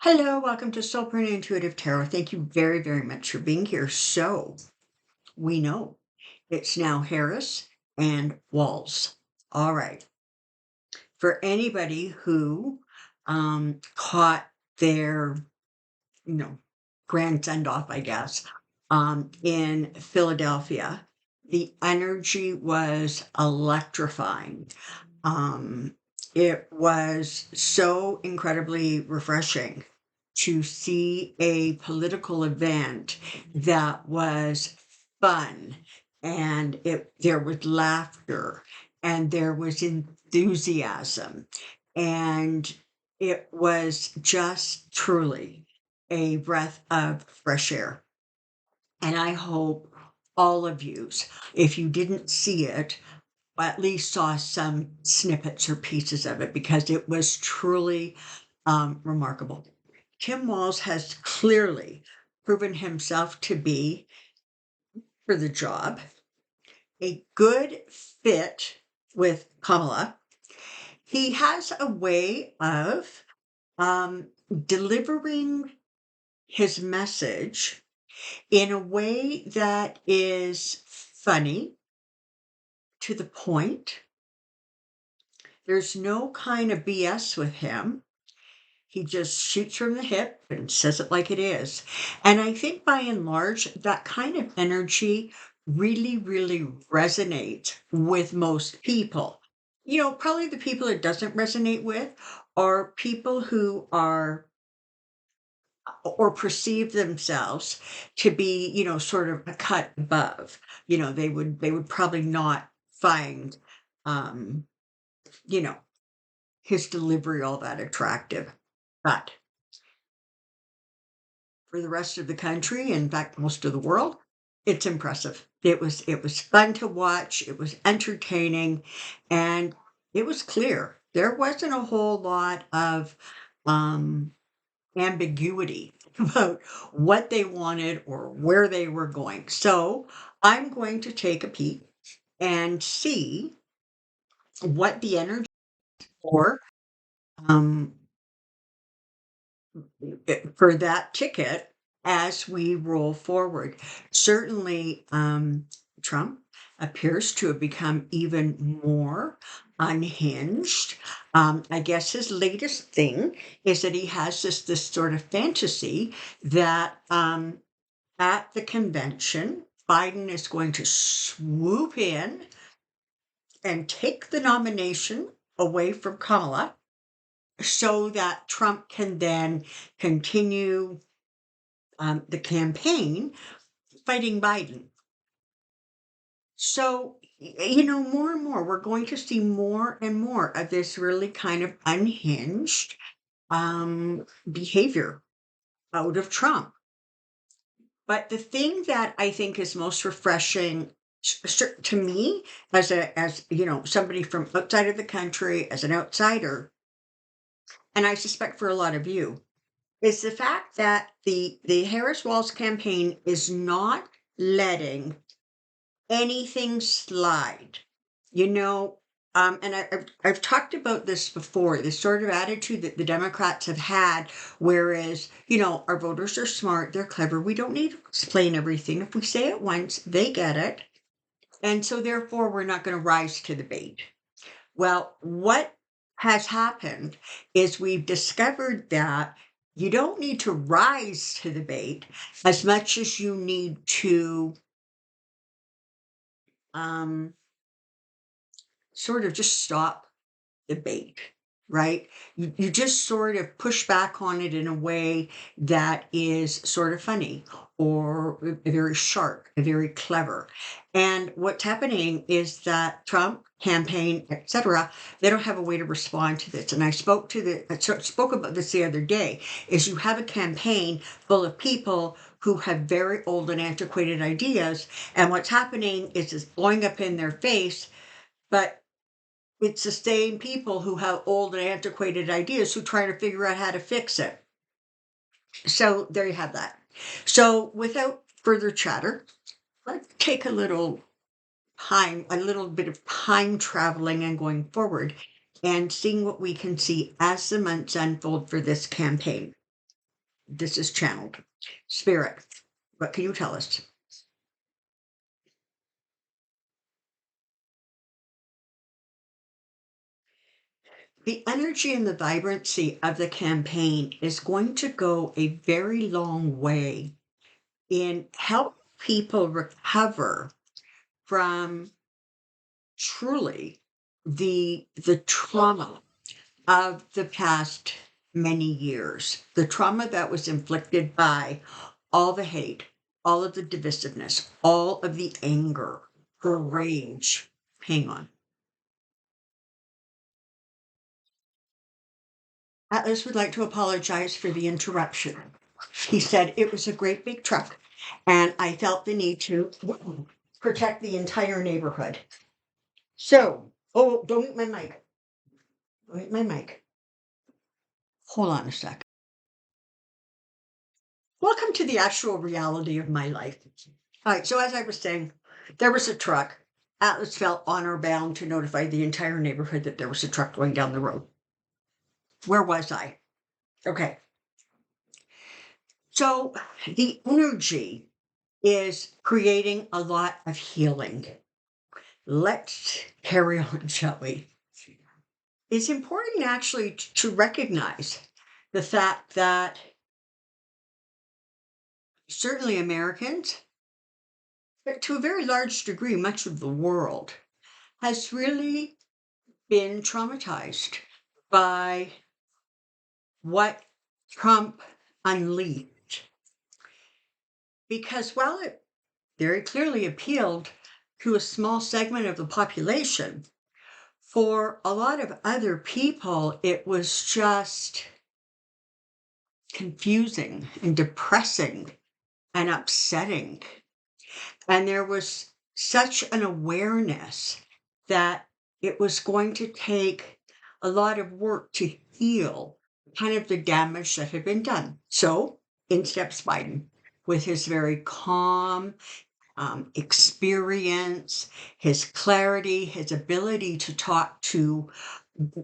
Hello, welcome to Soulprint Intuitive Tarot. Thank you very, very much for being here. So, we know it's now Harris and Walz. All right. For anybody who caught their, you know, grand send off, I guess, in Philadelphia, the energy was electrifying. Um, it was so incredibly refreshing to see a political event that was fun, and there was laughter and there was enthusiasm, and it was just truly a breath of fresh air. And I hope all of you, if you didn't see it, at least saw some snippets or pieces of it because it was truly remarkable. Tim Walz has clearly proven himself to be, for the job, a good fit with Kamala. He has a way of um, delivering his message in a way that is funny, to the point. There's no kind of BS with him. He just shoots from the hip and says it like it is. And I think by and large, that kind of energy really, really resonates with most people. Probably the people it doesn't resonate with are people who are or perceive themselves to be, sort of a cut above. They would probably not find um, you know, his delivery all that attractive. But for the rest of the country, in fact, most of the world, it's impressive. It was fun to watch, it was entertaining, and it was clear. There wasn't a whole lot of um, ambiguity about what they wanted or where they were going. So I'm going to take a peek and see what the energy for um, for that ticket as we roll forward. Certainly, Trump appears to have become even more unhinged. I guess his latest thing is that he has this sort of fantasy that at the convention, Biden is going to swoop in and take the nomination away from Kamala so that Trump can then continue the campaign fighting Biden. So, more and more, we're going to see more and more of this really kind of unhinged behavior out of Trump. But the thing that I think is most refreshing to me, as somebody from outside of the country, as an outsider, and I suspect for a lot of you, is the fact that the Harris Walz campaign is not letting anything slide. You know, and I've talked about this before, this sort of attitude that the Democrats have had, whereas, our voters are smart, they're clever, we don't need to explain everything. If we say it once, they get it. And so therefore we're not going to rise to the bait. Well, what has happened is we've discovered that you don't need to rise to the bait as much as you need to um, sort of just stop the bait, right? You just sort of push back on it in a way that is sort of funny or very sharp, very clever. And what's happening is that Trump campaign, etc., they don't have a way to respond to this. And I spoke about this the other day. Is you have a campaign full of people who have very old and antiquated ideas, and what's happening is it's blowing up in their face, but it's the same people who have old and antiquated ideas who try to figure out how to fix it. So there you have that. So without further chatter, let's take a little bit of time traveling and going forward and seeing what we can see as the months unfold for this campaign. this is channeled. Spirit, what can you tell us? The energy and the vibrancy of the campaign is going to go a very long way in help people recover from truly the trauma of the past many years, the trauma that was inflicted by all the hate, all of the divisiveness, all of the anger, the rage. Hang on. Atlas would like to apologize for the interruption. He said it was a great big truck, and I felt the need to protect the entire neighborhood. So, oh, don't eat my mic. Don't eat my mic. Hold on a sec. Welcome to the actual reality of my life. All right, so as I was saying, there was a truck. Atlas felt honor bound to notify the entire neighborhood that there was a truck going down the road. Where was I? Okay. So the energy is creating a lot of healing. Let's carry on, shall we? It's important actually to recognize the fact that certainly Americans, but to a very large degree, much of the world, has really been traumatized by what Trump unleashed. Because while it very clearly appealed to a small segment of the population, for a lot of other people, it was just confusing and depressing and upsetting. And there was such an awareness that it was going to take a lot of work to heal kind of the damage that had been done. So in steps Biden with his very calm experience, his clarity, his ability to talk to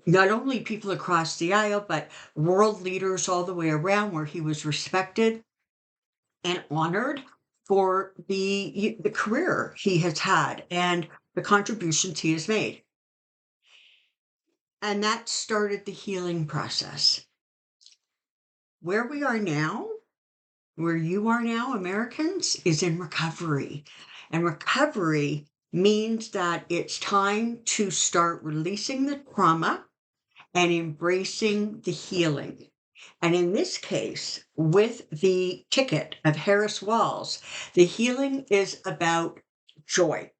not only people across the aisle, but world leaders all the way around, where he was respected and honored for the career he has had and the contributions he has made. And that started the healing process. Where we are now, where you are now, Americans, is in recovery. And recovery means that it's time to start releasing the trauma and embracing the healing. And in this case, with the ticket of Harris Walz, the healing is about joy.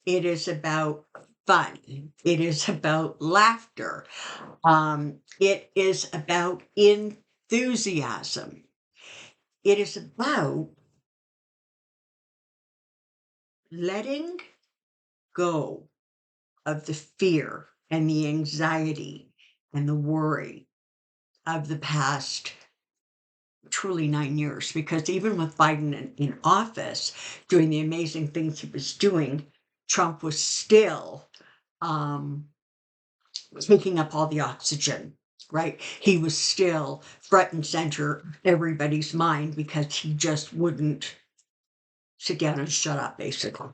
It is about fun. It is about laughter. It is about enthusiasm. It is about letting go of the fear and the anxiety and the worry of the past truly 9 years. Because even with Biden in office, doing the amazing things he was doing, Trump was still taking up all the oxygen, right? He was still front and center everybody's mind because he just wouldn't sit down and shut up, basically.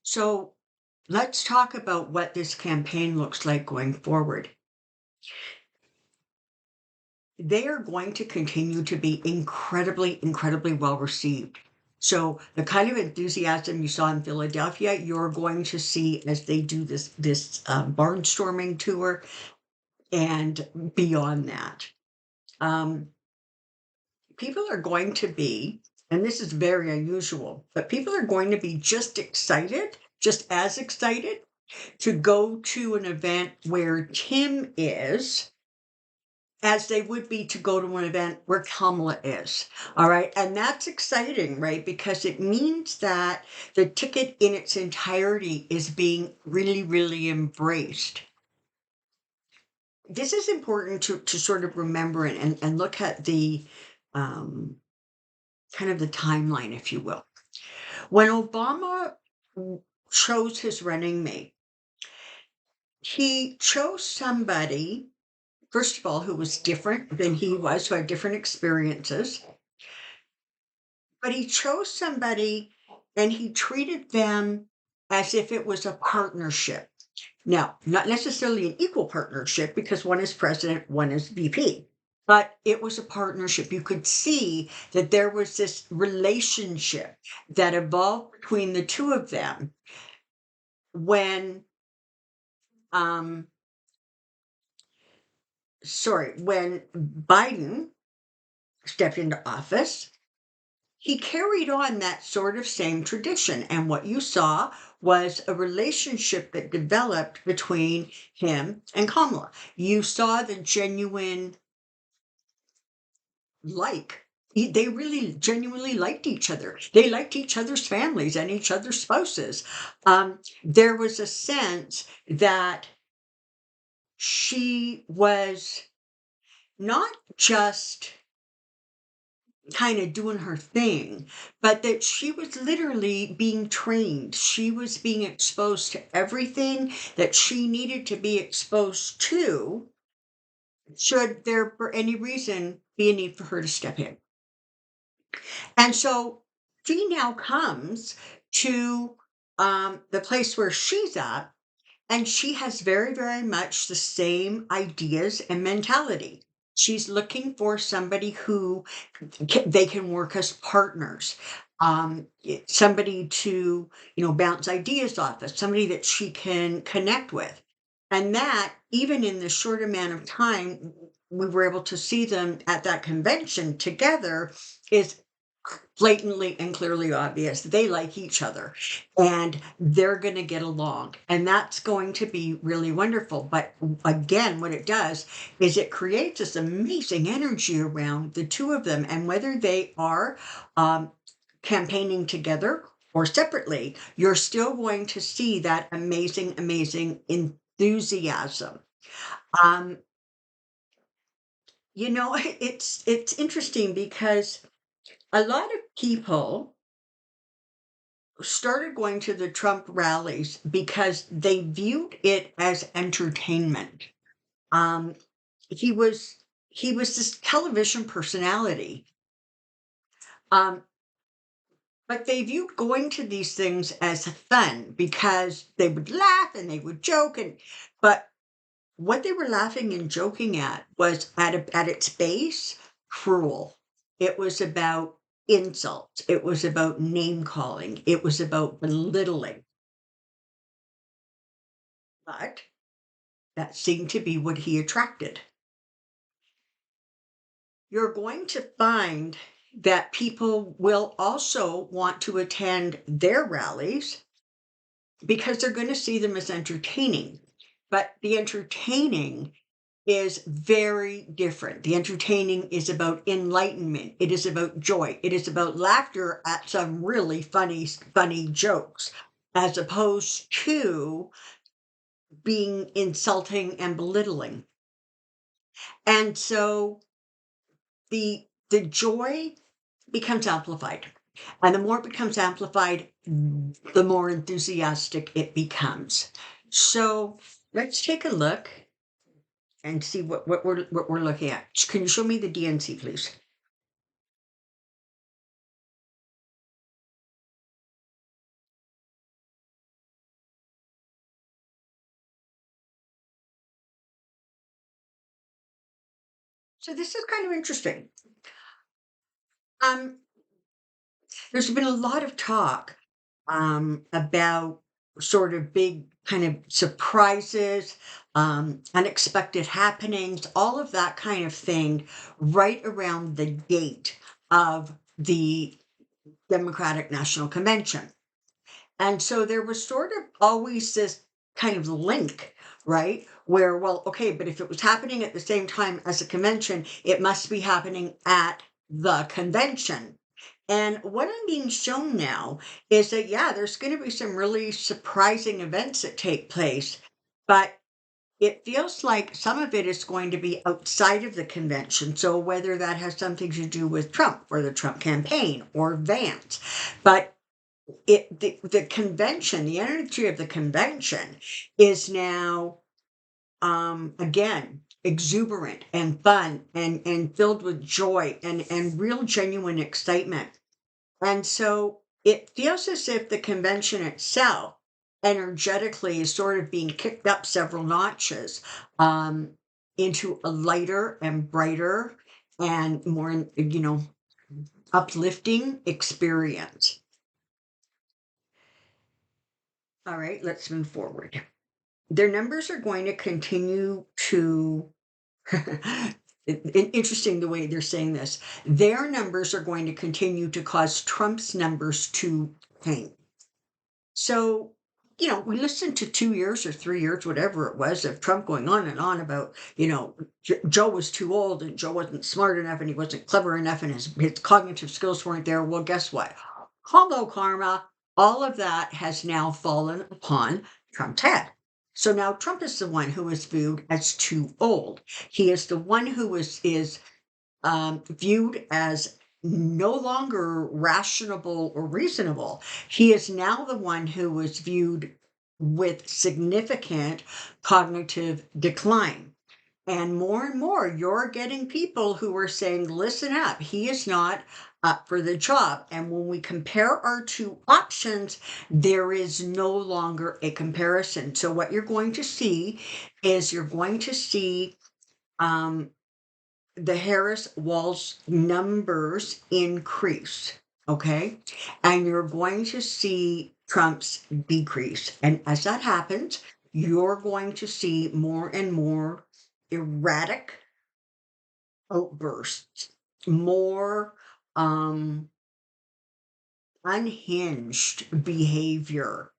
So let's talk about what this campaign looks like going forward. They are going to continue to be incredibly, incredibly well received. So the kind of enthusiasm you saw in Philadelphia, you're going to see as they do this barnstorming tour and beyond that. People are going to be, and this is very unusual, but people are going to be just excited, just as excited to go to an event where Tim is as they would be to go to an event where Kamala is. All right. And that's exciting, right? Because it means that the ticket in its entirety is being really, really embraced. This is important to sort of remember and look at the kind of the timeline, if you will. When Obama chose his running mate, he chose somebody first of all, who was different than he was, who had different experiences, but he chose somebody and he treated them as if it was a partnership. Now, not necessarily an equal partnership because one is president, one is VP, but it was a partnership. You could see that there was this relationship that evolved between the two of them when, um, when Biden stepped into office. He carried on that sort of same tradition. And what you saw was a relationship that developed between him and Kamala. You saw the genuine like. They really genuinely liked each other. They liked each other's families and each other's spouses. There was a sense that she was not just kind of doing her thing, but that she was literally being trained. She was being exposed to everything that she needed to be exposed to, should there for any reason be a need for her to step in. And so she now comes to the place where she's at, and she has very, very much the same ideas and mentality. She's looking for somebody who they can work as partners. Somebody to, bounce ideas off of, somebody that she can connect with. And that, even in the short amount of time we were able to see them at that convention together, is blatantly and clearly obvious. They like each other and they're going to get along. And that's going to be really wonderful. But again, what it does is it creates this amazing energy around the two of them. And whether they are campaigning together or separately, you're still going to see that amazing, amazing enthusiasm. Um, it's interesting because a lot of people started going to the Trump rallies because they viewed it as entertainment. Um, he was he was this television personality, um, but they viewed going to these things as fun because they would laugh and they would joke, and but what they were laughing and joking at was at its base cruel. It was about insults. It was about name calling. It was about belittling. But that seemed to be what he attracted. You're going to find that people will also want to attend their rallies because they're going to see them as entertaining. But the entertaining is very different. The entertaining is about enlightenment. It is about joy. It is about laughter at some really funny jokes, as opposed to being insulting and belittling. And so the joy becomes amplified. And the more it becomes amplified, the more enthusiastic it becomes. So let's take a look and see what we're looking at. Can you show me the DNC, please? So this is kind of interesting. Um, there's been a lot of talk about sort of big kind of surprises, unexpected happenings, all of that kind of thing, right around the date of the Democratic National Convention. And so there was sort of always this kind of link, right? Where, well, okay, but if it was happening at the same time as a convention, it must be happening at the convention. And what I'm being shown now is that, yeah, there's going to be some really surprising events that take place, but it feels like some of it is going to be outside of the convention. So whether that has something to do with Trump or the Trump campaign or Vance, but the convention, the energy of the convention is now again, exuberant and fun and filled with joy and real genuine excitement. And so it feels as if the convention itself energetically is sort of being kicked up several notches um, into a lighter and brighter and more, uplifting experience. All right, let's move forward. Their numbers are going to continue to interesting the way they're saying this. Their numbers are going to continue to cause Trump's numbers to tank. So, we listened to 2 years or 3 years, whatever it was, of Trump going on and on about, Joe was too old and Joe wasn't smart enough and he wasn't clever enough and his cognitive skills weren't there. Well, guess what? Hello, karma. All of that has now fallen upon Trump's head. So now Trump is the one who is viewed as too old. He is the one who is viewed as no longer rational or reasonable. He is now the one who is viewed with significant cognitive decline. And more, you're getting people who are saying, listen up, he is not up for the job. And when we compare our two options, there is no longer a comparison. So what you're going to see is you're going to see um, the Harris Walz numbers increase, okay? And you're going to see Trump's decrease. And as that happens, you're going to see more and more erratic outbursts, more um, unhinged behavior.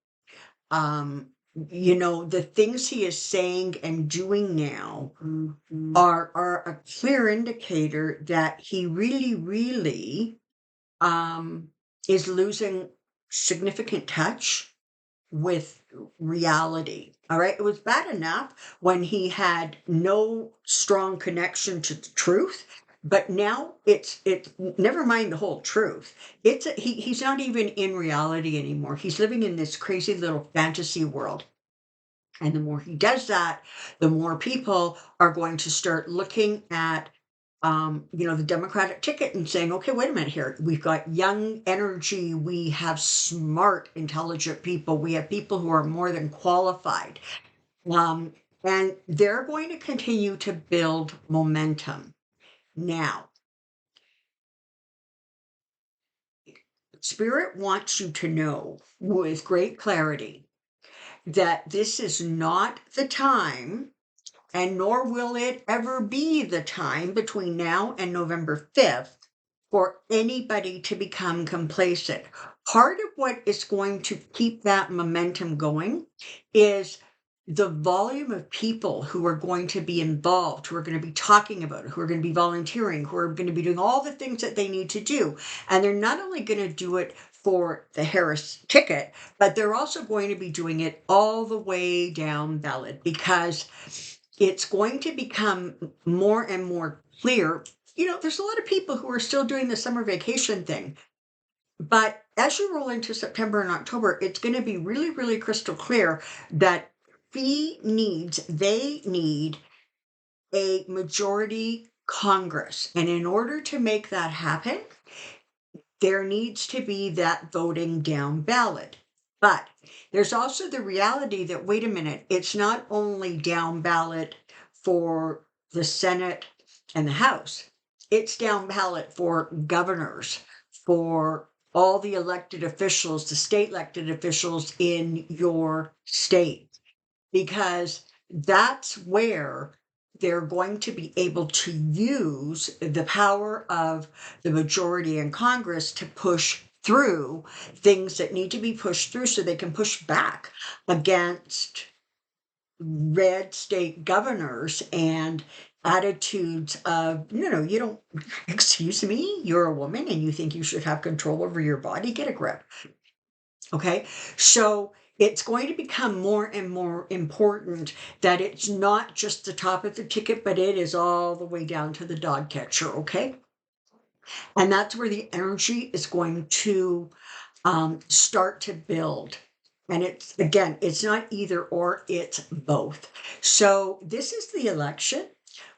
Um, the things he is saying and doing now are a clear indicator that he really, really is losing significant touch with reality. All right. It was bad enough when he had no strong connection to the truth. But now it's never mind the whole truth. He's not even in reality anymore. He's living in this crazy little fantasy world. And the more he does that, the more people are going to start looking at the Democratic ticket and saying, okay, wait a minute here. We've got young energy. We have smart, intelligent people. We have people who are more than qualified. Um, and they're going to continue to build momentum. Now, Spirit wants you to know with great clarity that this is not the time, and nor will it ever be the time between now and November 5th for anybody to become complacent. Part of what is going to keep that momentum going is the volume of people who are going to be involved, who are going to be talking about it, who are going to be volunteering, who are going to be doing all the things that they need to do. And they're not only going to do it for the Harris ticket, but they're also going to be doing it all the way down ballot, because it's going to become more and more clear. There's a lot of people who are still doing the summer vacation thing. But as you roll into September and October, it's going to be really, really crystal clear that they need a majority Congress. And in order to make that happen, there needs to be that voting down ballot. But there's also the reality that, wait a minute, it's not only down ballot for the Senate and the House, it's down ballot for governors, for all the elected officials, the state elected officials in your state, because that's where they're going to be able to use the power of the majority in Congress to push through things that need to be pushed through so they can push back against red state governors and attitudes of, no, you don't, excuse me, you're a woman and you think you should have control over your body, get a grip. Okay, so it's going to become more and more important that it's not just the top of the ticket, but it is all the way down to the dog catcher. Okay, and that's where the energy is going to start to build. And it's not either or, it's both. So this is the election.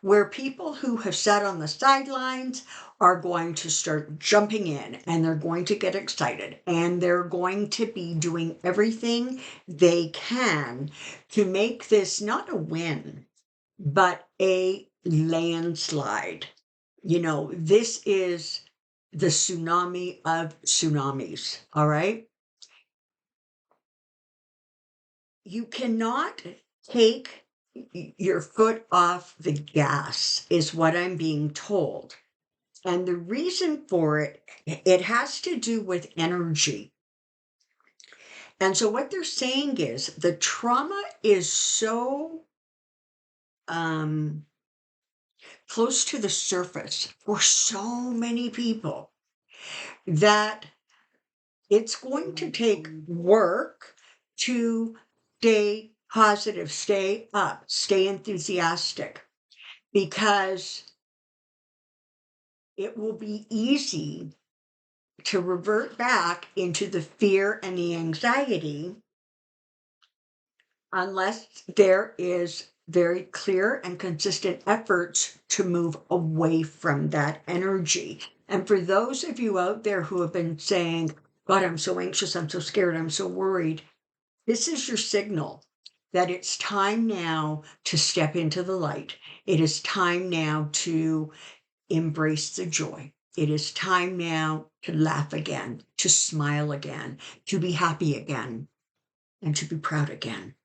where people who have sat on the sidelines are going to start jumping in and they're going to get excited and they're going to be doing everything they can to make this not a win, but a landslide. This is the tsunami of tsunamis, all right? You cannot take your foot off the gas, is what I'm being told. And the reason for it, it has to do with energy. And so what they're saying is the trauma is so um, close to the surface for so many people that it's going to take work to stay positive, stay up, stay enthusiastic, because it will be easy to revert back into the fear and the anxiety unless there is very clear and consistent efforts to move away from that energy. And for those of you out there who have been saying, God, I'm so anxious, I'm so scared, I'm so worried, this is your signal that it's time now to step into the light. It is time now to embrace the joy. It is time now to laugh again, to smile again, to be happy again, and to be proud again.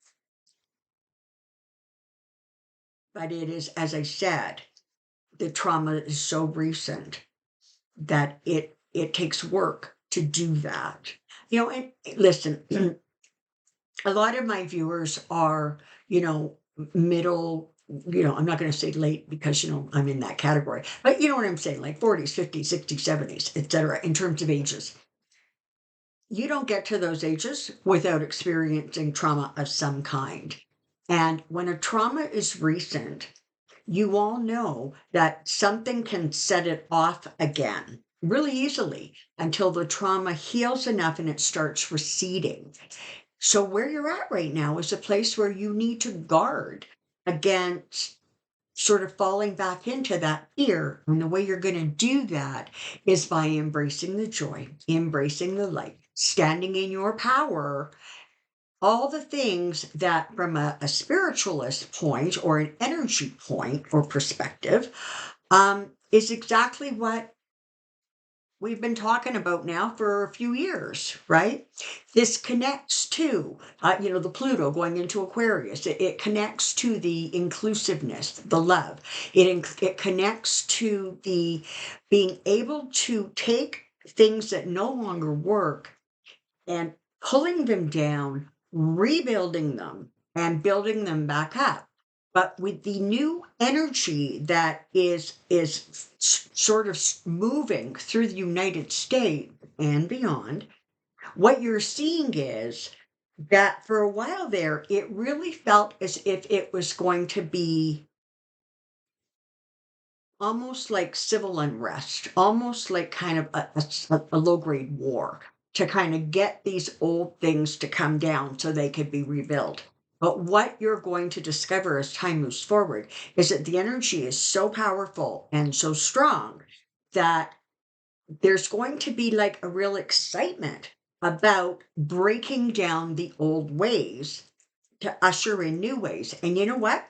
But it is, as I said, the trauma is so recent that it takes work to do that. And listen, a lot of my viewers are, middle, I'm not going to say late because, I'm in that category, but you know what I'm saying, like 40s, 50s, 60s, 70s, etc. in terms of ages. You don't get to those ages without experiencing trauma of some kind. And when a trauma is recent, you all know that something can set it off again really easily until the trauma heals enough and it starts receding. So where you're at right now is a place where you need to guard against sort of falling back into that fear. And the way you're going to do that is by embracing the joy, embracing the light, standing in your power, all the things that from a spiritualist point or an energy point or perspective is exactly what we've been talking about now for a few years, right? This connects to, the Pluto going into Aquarius. It connects to the inclusiveness, the love. It connects to the being able to take things that no longer work and pulling them down, rebuilding them, and building them back up. But with the new energy that is sort of moving through the United States and beyond, what you're seeing is that for a while there, it really felt as if it was going to be almost like civil unrest, almost like kind of a low-grade war to kind of get these old things to come down so they could be rebuilt. But what you're going to discover as time moves forward is that the energy is so powerful and so strong that there's going to be like a real excitement about breaking down the old ways to usher in new ways. And you know what?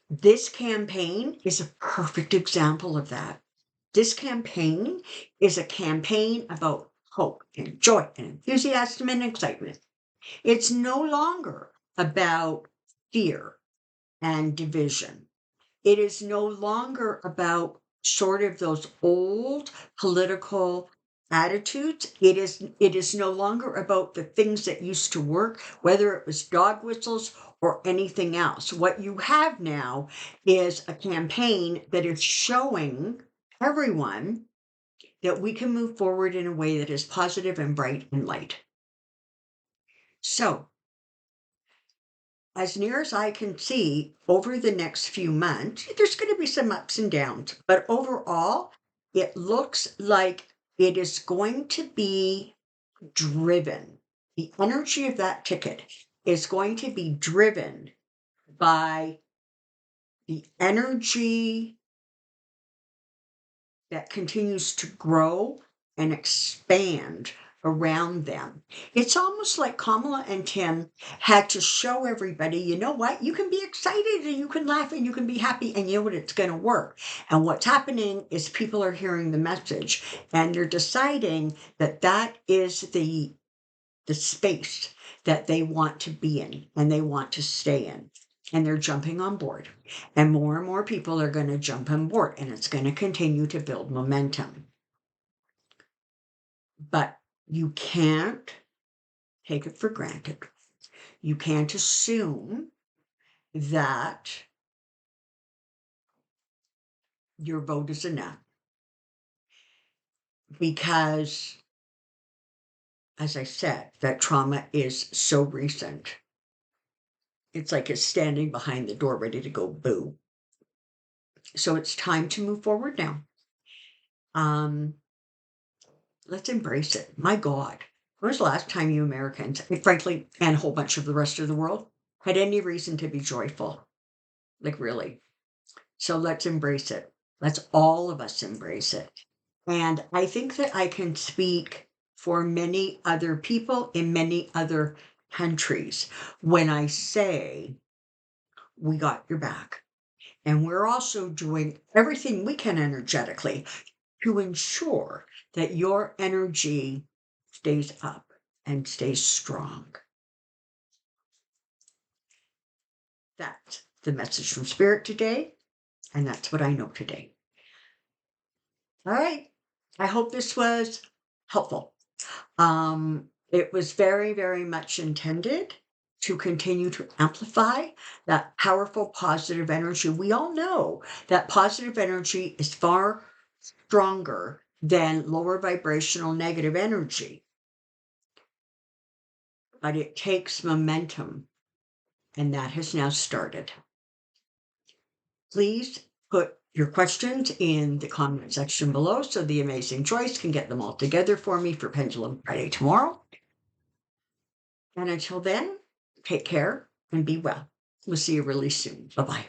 This campaign is a perfect example of that. This campaign is a campaign about hope and joy and enthusiasm and excitement. It's no longer about fear and division. It is no longer about sort of those old political attitudes. It is no longer about the things that used to work, whether it was dog whistles or anything else. What you have now is a campaign that is showing everyone that we can move forward in a way that is positive and bright and light. So as near as I can see, over the next few months, there's going to be some ups and downs, but overall, it looks like it is going to be driven. The energy of that ticket is going to be driven by the energy that continues to grow and expand around them. It's almost like Kamala and Tim had to show everybody, you know what? You can be excited and you can laugh and you can be happy and you know what? It's going to work. And what's happening is people are hearing the message and they're deciding that that is the space that they want to be in and they want to stay in. And they're jumping on board. And more people are going to jump on board, and it's going to continue to build momentum. But you can't take it for granted. You can't assume that your vote is enough. Because, as I said, that trauma is so recent. It's like it's standing behind the door ready to go boo. So it's time to move forward now. Let's embrace it. My God, when was the last time you Americans, frankly, and a whole bunch of the rest of the world, had any reason to be joyful? Like, really. So let's embrace it. Let's all of us embrace it. And I think that I can speak for many other people in many other countries when I say we got your back. And we're also doing everything we can energetically to ensure that your energy stays up and stays strong. That's the message from Spirit today, and that's what I know today. All right. I hope this was helpful. It was very much intended to continue to amplify that powerful positive energy. We all know that positive energy is far stronger than lower vibrational negative energy. But it takes momentum, and that has now started. Please put your questions in the comment section below so the amazing Joyce can get them all together for me for Pendulum Friday tomorrow. And until then, take care and be well. We'll see you really soon. Bye-bye.